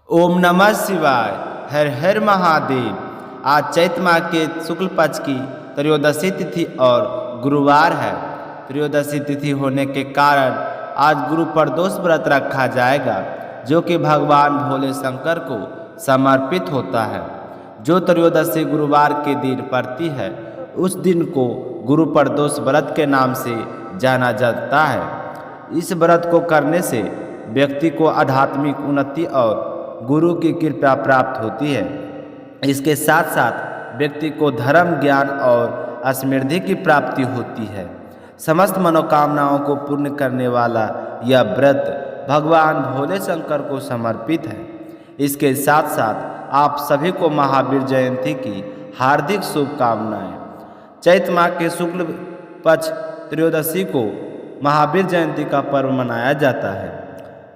ओम नमः शिवाय। हर हर महादेव। आज चैत्र माह के शुक्ल पक्ष की त्रयोदशी तिथि और गुरुवार है। त्रयोदशी तिथि होने के कारण आज गुरु प्रदोष व्रत रखा जाएगा, जो कि भगवान भोले शंकर को समर्पित होता है। जो त्रयोदशी गुरुवार के दिन पड़ती है, उस दिन को गुरु प्रदोष व्रत के नाम से जाना जाता है। इस व्रत को करने से व्यक्ति को आध्यात्मिक उन्नति और गुरु की कृपा प्राप्त होती है। इसके साथ साथ व्यक्ति को धर्म, ज्ञान और समृद्धि की प्राप्ति होती है। समस्त मनोकामनाओं को पूर्ण करने वाला यह व्रत भगवान भोले शंकर को समर्पित है। इसके साथ साथ आप सभी को महावीर जयंती की हार्दिक शुभकामनाएं। चैत्र माह के शुक्ल पक्ष त्रयोदशी को महावीर जयंती का पर्व मनाया जाता है।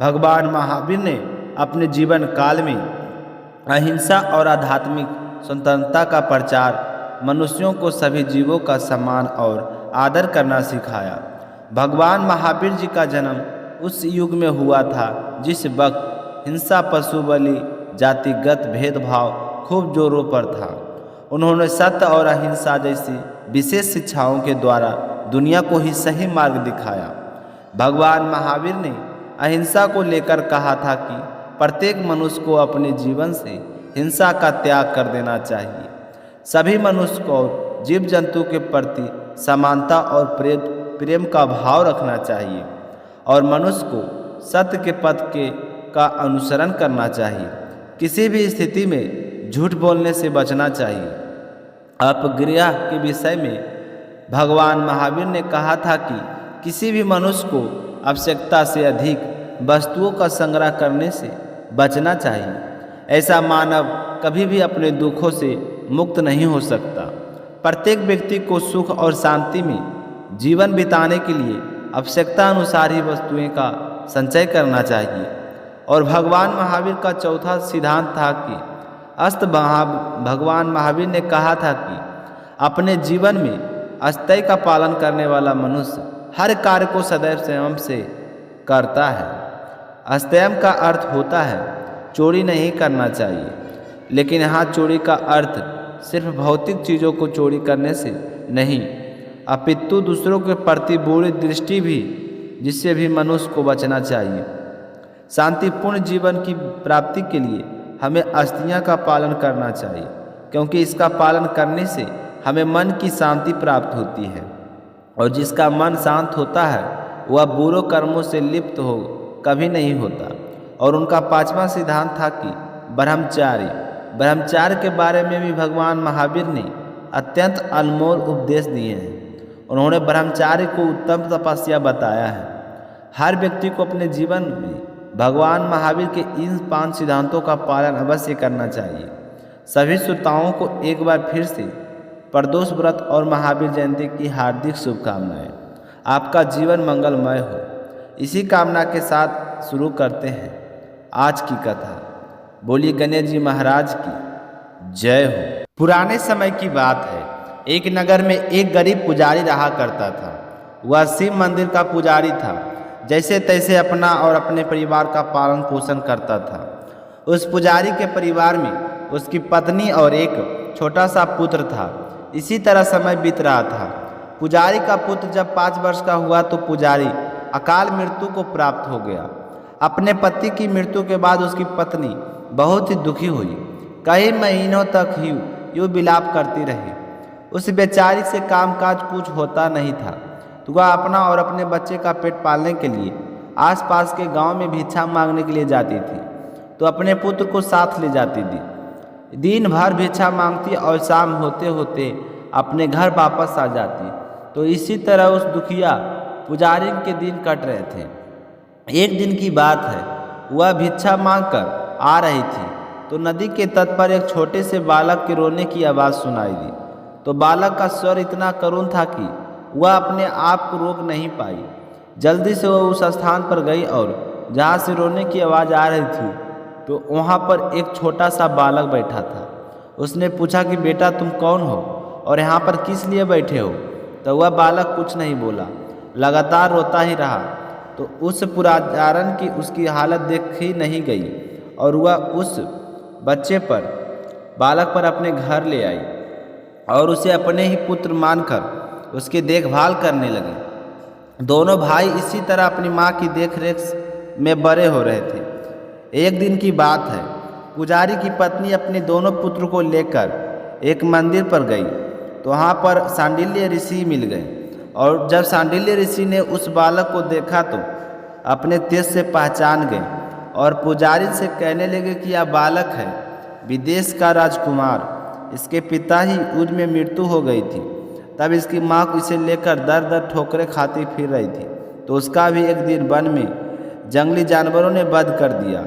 भगवान महावीर ने अपने जीवन काल में अहिंसा और आध्यात्मिक स्वतंत्रता का प्रचार, मनुष्यों को सभी जीवों का सम्मान और आदर करना सिखाया। भगवान महावीर जी का जन्म उस युग में हुआ था जिस वक्त हिंसा, पशु बलि, जातिगत भेदभाव खूब जोरों पर था। उन्होंने सत्य और अहिंसा जैसी विशेष शिक्षाओं के द्वारा दुनिया को ही सही मार्ग दिखाया। भगवान महावीर ने अहिंसा को लेकर कहा था कि प्रत्येक मनुष्य को अपने जीवन से हिंसा का त्याग कर देना चाहिए। सभी मनुष्य को जीव जंतु के प्रति समानता और प्रेम का भाव रखना चाहिए और मनुष्य को सत्य के पथ का अनुसरण करना चाहिए। किसी भी स्थिति में झूठ बोलने से बचना चाहिए। अपग्रह के विषय में भगवान महावीर ने कहा था कि किसी भी मनुष्य को आवश्यकता से अधिक वस्तुओं का संग्रह करने से बचना चाहिए। ऐसा मानव कभी भी अपने दुखों से मुक्त नहीं हो सकता। प्रत्येक व्यक्ति को सुख और शांति में जीवन बिताने के लिए आवश्यकता अनुसार ही वस्तुएं का संचय करना चाहिए। और भगवान महावीर का चौथा सिद्धांत था कि भगवान महावीर ने कहा था कि अपने जीवन में अस्थायी का पालन करने वाला मनुष्य हर कार्य को सदैव संयम से करता है। संयम का अर्थ होता है चोरी नहीं करना चाहिए, लेकिन यहाँ चोरी का अर्थ सिर्फ भौतिक चीज़ों को चोरी करने से नहीं, अपितु दूसरों के प्रति बुरी दृष्टि भी, जिससे भी मनुष्य को बचना चाहिए। शांतिपूर्ण जीवन की प्राप्ति के लिए हमें अस्थियाँ का पालन करना चाहिए, क्योंकि इसका पालन करने से हमें मन की शांति प्राप्त होती है। और जिसका मन शांत होता है वह बुरे कर्मों से लिप्त कभी नहीं होता। और उनका पांचवा सिद्धांत था कि ब्रह्मचार्य के बारे में भी भगवान महावीर ने अत्यंत अनमोल उपदेश दिए हैं। उन्होंने ब्रह्मचार्य को उत्तम तपस्या बताया है। हर व्यक्ति को अपने जीवन में भगवान महावीर के इन 5 सिद्धांतों का पालन अवश्य करना चाहिए। सभी श्रोताओं को एक बार फिर से प्रदोष व्रत और महावीर जयंती की हार्दिक शुभकामनाएं। आपका जीवन मंगलमय हो, इसी कामना के साथ शुरू करते हैं आज की कथा। बोलिए गणेश जी महाराज की जय हो। पुराने समय की बात है, एक नगर में एक गरीब पुजारी रहा करता था। वह शिव मंदिर का पुजारी था। जैसे तैसे अपना और अपने परिवार का पालन पोषण करता था। उस पुजारी के परिवार में उसकी पत्नी और एक छोटा सा पुत्र था। इसी तरह समय बीत रहा था। पुजारी का पुत्र जब 5 वर्ष का हुआ तो पुजारी अकाल मृत्यु को प्राप्त हो गया। अपने पति की मृत्यु के बाद उसकी पत्नी बहुत ही दुखी हुई। कई महीनों तक ही यूँ विलाप करती रही। उस बेचारी से कामकाज कुछ होता नहीं था, तो वह अपना और अपने बच्चे का पेट पालने के लिए आसपास के गांव में भिक्षा मांगने के लिए जाती थी, तो अपने पुत्र को साथ ले जाती थी। दिन भर भिक्षा मांगती और शाम होते होते अपने घर वापस आ जाती। तो इसी तरह उस दुखिया पुजारी के दिन कट रहे थे। एक दिन की बात है, वह भिक्षा मांगकर आ रही थी तो नदी के तट पर एक छोटे से बालक के रोने की आवाज़ सुनाई दी। तो बालक का स्वर इतना करुण था कि वह अपने आप को रोक नहीं पाई। जल्दी से वह उस स्थान पर गई और जहाँ से रोने की आवाज़ आ रही थी तो वहाँ पर एक छोटा सा बालक बैठा था। उसने पूछा कि बेटा तुम कौन हो और यहाँ पर किस लिए बैठे हो? तो वह बालक कुछ नहीं बोला, लगातार रोता ही रहा। तो उस पुजारन की उसकी हालत देखी नहीं गई और वह उस बच्चे पर बालक पर अपने घर ले आई और उसे अपने ही पुत्र मानकर उसकी देखभाल करने लगी। दोनों भाई इसी तरह अपनी माँ की देखरेख में बड़े हो रहे थे। एक दिन की बात है, पुजारी की पत्नी अपने दोनों पुत्र को लेकर एक मंदिर पर गई तो वहाँ पर सांडिल्य ऋषि मिल गए। और जब सांडिल्य ऋषि ने उस बालक को देखा तो अपने तेज से पहचान गए और पुजारी से कहने लगे कि यह बालक है विदेश का राजकुमार, इसके पिता ही युद्ध में मृत्यु हो गई थी। तब इसकी माँ को इसे लेकर दर दर ठोकरें खाती फिर रही थी, तो उसका भी एक दिन वन में जंगली जानवरों ने वध कर दिया।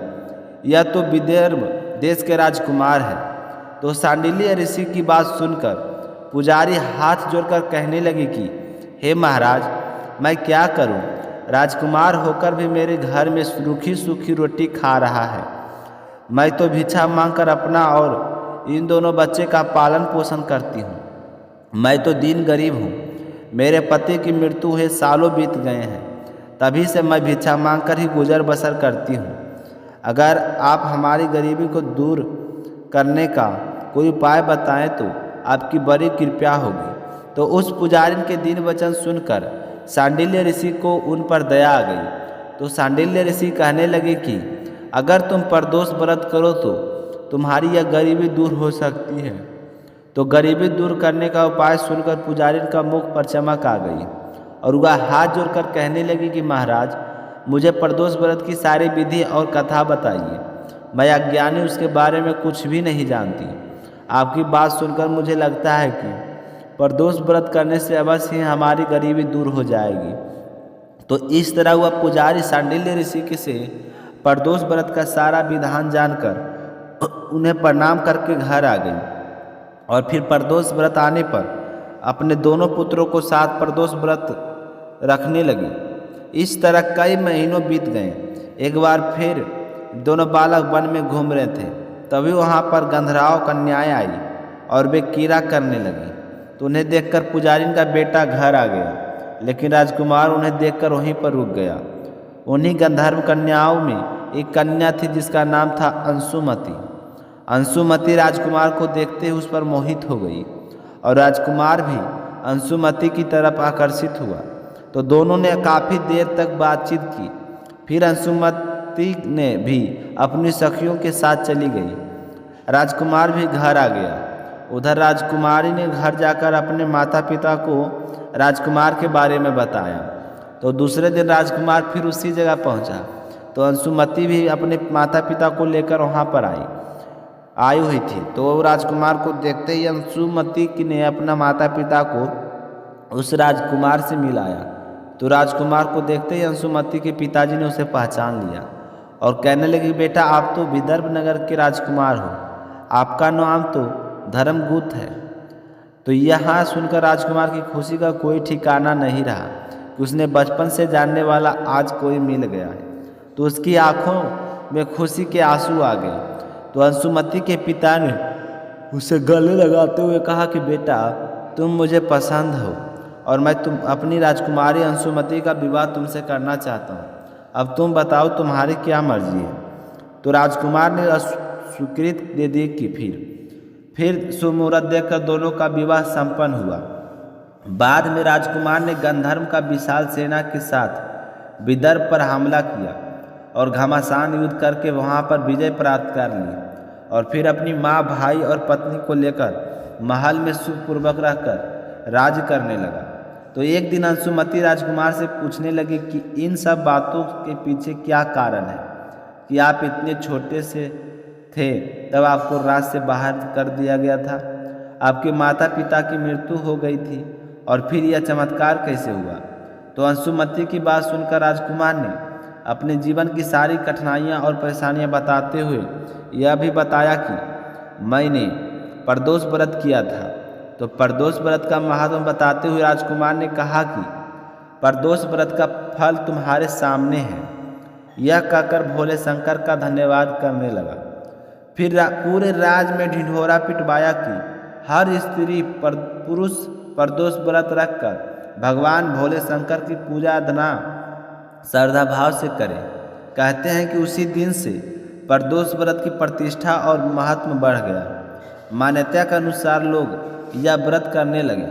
यह तो विदर्भ देश के राजकुमार है। तो सांडिल्य ऋषि की बात सुनकर पुजारी हाथ जोड़कर कहने लगी कि हे महाराज, मैं क्या करूं? राजकुमार होकर भी मेरे घर में रूखी सूखी रोटी खा रहा है। मैं तो भिक्षा मांगकर अपना और इन दोनों बच्चे का पालन पोषण करती हूँ। मैं तो दीन गरीब हूँ। मेरे पति की मृत्यु हुए सालों बीत गए हैं, तभी से मैं भिक्षा मांगकर ही गुजर बसर करती हूँ। अगर आप हमारी गरीबी को दूर करने का कोई उपाय बताएं तो आपकी बड़ी कृपा होगी। तो उस पुजारी के दीन वचन सुनकर सांडिल्य ऋषि को उन पर दया आ गई। तो सांडिल्य ऋषि कहने लगे कि अगर तुम प्रदोष व्रत करो तो तुम्हारी यह गरीबी दूर हो सकती है। तो गरीबी दूर करने का उपाय सुनकर पुजारी का मुख पर चमक आ गई और वह हाथ जोड़कर कहने लगी कि महाराज, मुझे प्रदोष व्रत की सारी विधि और कथा बताइए। मैं अज्ञानी उसके बारे में कुछ भी नहीं जानती। आपकी बात सुनकर मुझे लगता है कि प्रदोष व्रत करने से अवश्य ही हमारी गरीबी दूर हो जाएगी। तो इस तरह वह पुजारी सांडिल्य ऋषि के से प्रदोष व्रत का सारा विधान जानकर उन्हें प्रणाम करके घर आ गई और फिर प्रदोष व्रत आने पर अपने दोनों पुत्रों को साथ प्रदोष व्रत रखने लगी। इस तरह कई महीनों बीत गए। एक बार फिर दोनों बालक वन में घूम रहे थे, तभी वहाँ पर गंधर्व कन्याएं आई और वे कीड़ा करने लगी। तो उन्हें देखकर पुजारी का बेटा घर आ गया, लेकिन राजकुमार उन्हें देखकर वहीं पर रुक गया। उन्हीं गंधर्व कन्याओं में एक कन्या थी जिसका नाम था अंशुमति। अंशुमति राजकुमार को देखते ही उस पर मोहित हो गई और राजकुमार भी अंशुमति की तरफ आकर्षित हुआ। तो दोनों ने काफ़ी देर तक बातचीत की। फिर अंशुमति ने भी अपनी सखियों के साथ चली गई। राजकुमार भी घर आ गया। उधर राजकुमारी ने घर जाकर अपने माता पिता को राजकुमार के बारे में बताया। तो दूसरे दिन राजकुमार फिर उसी जगह पहुंचा। तो अंशुमति भी अपने माता पिता को लेकर वहां पर आई हुई थी। तो राजकुमार को देखते ही अंशुमति ने अपना माता पिता को उस राजकुमार से मिलाया। तो राजकुमार को देखते ही अंशुमति के पिताजी ने उसे पहचान लिया और कहने लगे, बेटा आप तो विदर्भ नगर के राजकुमार हो, आपका नाम तो धर्मगुप्त है। तो यहाँ सुनकर राजकुमार की खुशी का कोई ठिकाना नहीं रहा कि उसने बचपन से जानने वाला आज कोई मिल गया है। तो उसकी आंखों में खुशी के आंसू आ गए। तो अंशुमति के पिता ने उसे गले लगाते हुए कहा कि बेटा तुम मुझे पसंद हो और मैं अपनी राजकुमारी अंशुमति का विवाह तुमसे करना चाहता हूँ। अब तुम बताओ तुम्हारी क्या मर्जी है। तो राजकुमार ने स्वीकृत दे दी कि फिर सुमुहूर्त देखकर दोनों का विवाह संपन्न हुआ। बाद में राजकुमार ने गंधर्व का विशाल सेना के साथ विदर्भ पर हमला किया और घमासान युद्ध करके वहां पर विजय प्राप्त कर ली और फिर अपनी माँ, भाई और पत्नी को लेकर महल में सुखपूर्वक रहकर राज्य करने लगा। तो एक दिन अंशुमति राजकुमार से पूछने लगी कि इन सब बातों के पीछे क्या कारण है कि आप इतने छोटे से थे तब आपको राज से बाहर कर दिया गया था। आपके माता पिता की मृत्यु हो गई थी और फिर यह चमत्कार कैसे हुआ। तो अंशुमति की बात सुनकर राजकुमार ने अपने जीवन की सारी कठिनाइयाँ और परेशानियाँ बताते हुए यह भी बताया कि मैंने प्रदोष व्रत किया था। तो प्रदोष व्रत का महत्व बताते हुए राजकुमार ने कहा कि प्रदोष व्रत का फल तुम्हारे सामने है। यह कहकर भोले शंकर का धन्यवाद करने लगा। फिर पूरे राज में ढिंढोरा पिटवाया कि हर स्त्री पुरुष प्रदोष व्रत रखकर भगवान भोले शंकर की पूजा अर्चना श्रद्धा भाव से करे। कहते हैं कि उसी दिन से प्रदोष व्रत की प्रतिष्ठा और महत्व बढ़ गया। मान्यता के अनुसार लोग यह व्रत करने लगे।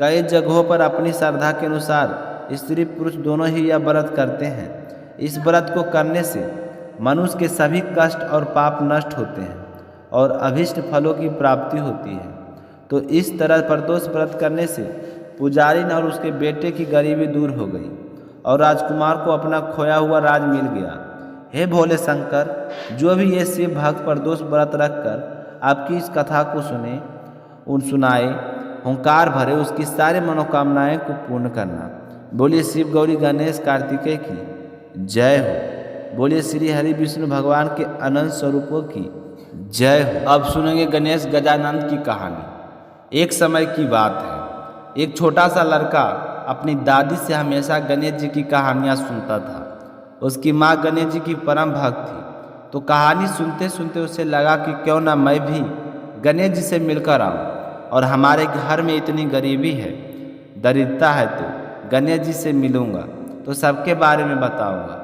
कई जगहों पर अपनी श्रद्धा के अनुसार स्त्री पुरुष दोनों ही यह व्रत करते हैं। इस व्रत को करने से मनुष्य के सभी कष्ट और पाप नष्ट होते हैं और अभीष्ट फलों की प्राप्ति होती है। तो इस तरह प्रदोष व्रत करने से पुजारी और उसके बेटे की गरीबी दूर हो गई और राजकुमार को अपना खोया हुआ राज मिल गया। हे भोले शंकर, जो भी ये शिव भक्त प्रदोष व्रत रखकर आपकी इस कथा को सुनाए, हुंकार भरे, उसकी सारी मनोकामनाएं को पूर्ण करना। बोलिए शिव गौरी गणेश कार्तिकेय की जय हो। बोलिए श्री हरि विष्णु भगवान के अनंत स्वरूपों की जय हो। अब सुनेंगे गणेश गजानंद की कहानी। एक समय की बात है, एक छोटा सा लड़का अपनी दादी से हमेशा गणेश जी की कहानियाँ सुनता था। उसकी माँ गणेश जी की परम भक्त थी, तो कहानी सुनते सुनते उसे लगा कि क्यों ना मैं भी गणेश जी से मिलकर आऊँ, और हमारे घर में इतनी गरीबी है, दरिद्रता है, तो गणेश जी से मिलूँगा तो सबके बारे में बताऊँगा,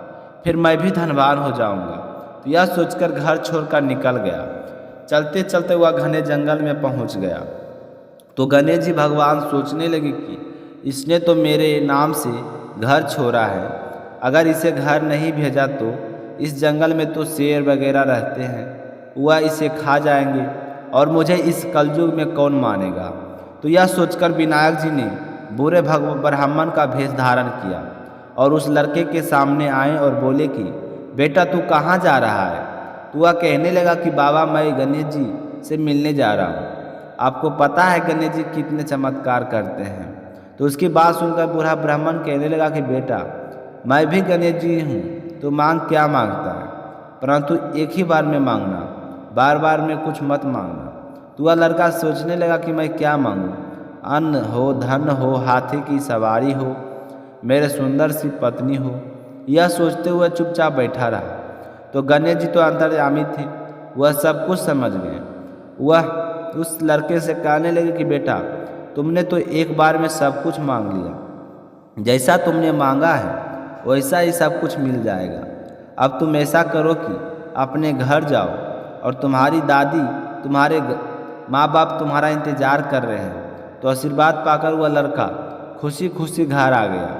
फिर मैं भी धनवान हो जाऊँगा। तो यह सोचकर घर छोड़कर निकल गया। चलते चलते वह घने जंगल में पहुँच गया। तो गणेश जी भगवान सोचने लगे कि इसने तो मेरे नाम से घर छोड़ा है, अगर इसे घर नहीं भेजा तो इस जंगल में तो शेर वगैरह रहते हैं, वह इसे खा जाएंगे और मुझे इस कलयुग में कौन मानेगा। तो यह सोचकर विनायक जी ने बुरे ब्राह्मण का भेष धारण किया और उस लड़के के सामने आए और बोले कि बेटा तू कहाँ जा रहा है। तो वह कहने लगा कि बाबा मैं गणेश जी से मिलने जा रहा हूँ, आपको पता है गणेश जी कितने चमत्कार करते हैं। तो उसकी बात सुनकर बूढ़ा ब्राह्मण कहने लगा कि बेटा मैं भी गणेश जी हूँ, तो मांग क्या मांगता है, परंतु एक ही बार में मांगना, बार बार में कुछ मत मांगना। तो वह लड़का सोचने लगा कि मैं क्या मांगूँ, अन्न हो, धन हो, हाथी की सवारी हो, मेरे सुंदर सी पत्नी हो। यह सोचते हुए चुपचाप बैठा रहा। तो गणेश जी तो अंतर्यामी थे, वह सब कुछ समझ गए। वह उस लड़के से कहने लगे कि बेटा तुमने तो एक बार में सब कुछ मांग लिया, जैसा तुमने मांगा है वैसा ही सब कुछ मिल जाएगा। अब तुम ऐसा करो कि अपने घर जाओ और तुम्हारी दादी, तुम्हारे माँ बाप तुम्हारा इंतज़ार कर रहे हैं। तो आशीर्वाद पाकर वह लड़का खुशी खुशी घर आ गया।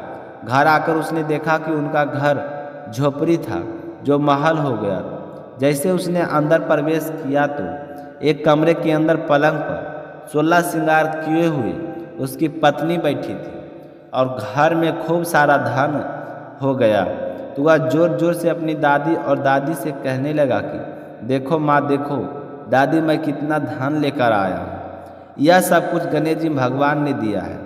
घर आकर उसने देखा कि उनका घर झोपड़ी था जो महल हो गया। जैसे उसने अंदर प्रवेश किया तो एक कमरे के अंदर पलंग पर 16 श्रृंगार किए हुए उसकी पत्नी बैठी थी और घर में खूब सारा धन हो गया। तो वह जोर जोर से अपनी दादी और दादी से कहने लगा कि देखो माँ, देखो दादी, मैं कितना धन लेकर आया हूँ। यह सब कुछ गणेश जी भगवान ने दिया है,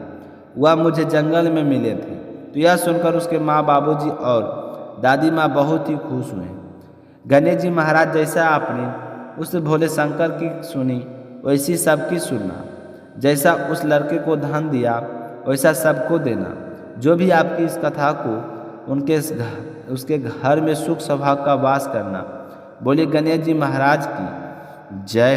वह मुझे जंगल में मिले थे। तो यह सुनकर उसके माँ, बाबूजी और दादी माँ बहुत ही खुश हुए। गणेश जी महाराज, जैसा आपने उस भोले शंकर की सुनी वैसी सबकी सुनना, जैसा उस लड़के को धन दिया वैसा सबको देना। जो भी आपकी इस कथा को उसके घर में सुख सौभाग्य का वास करना। बोलिए गणेश जी महाराज की जय।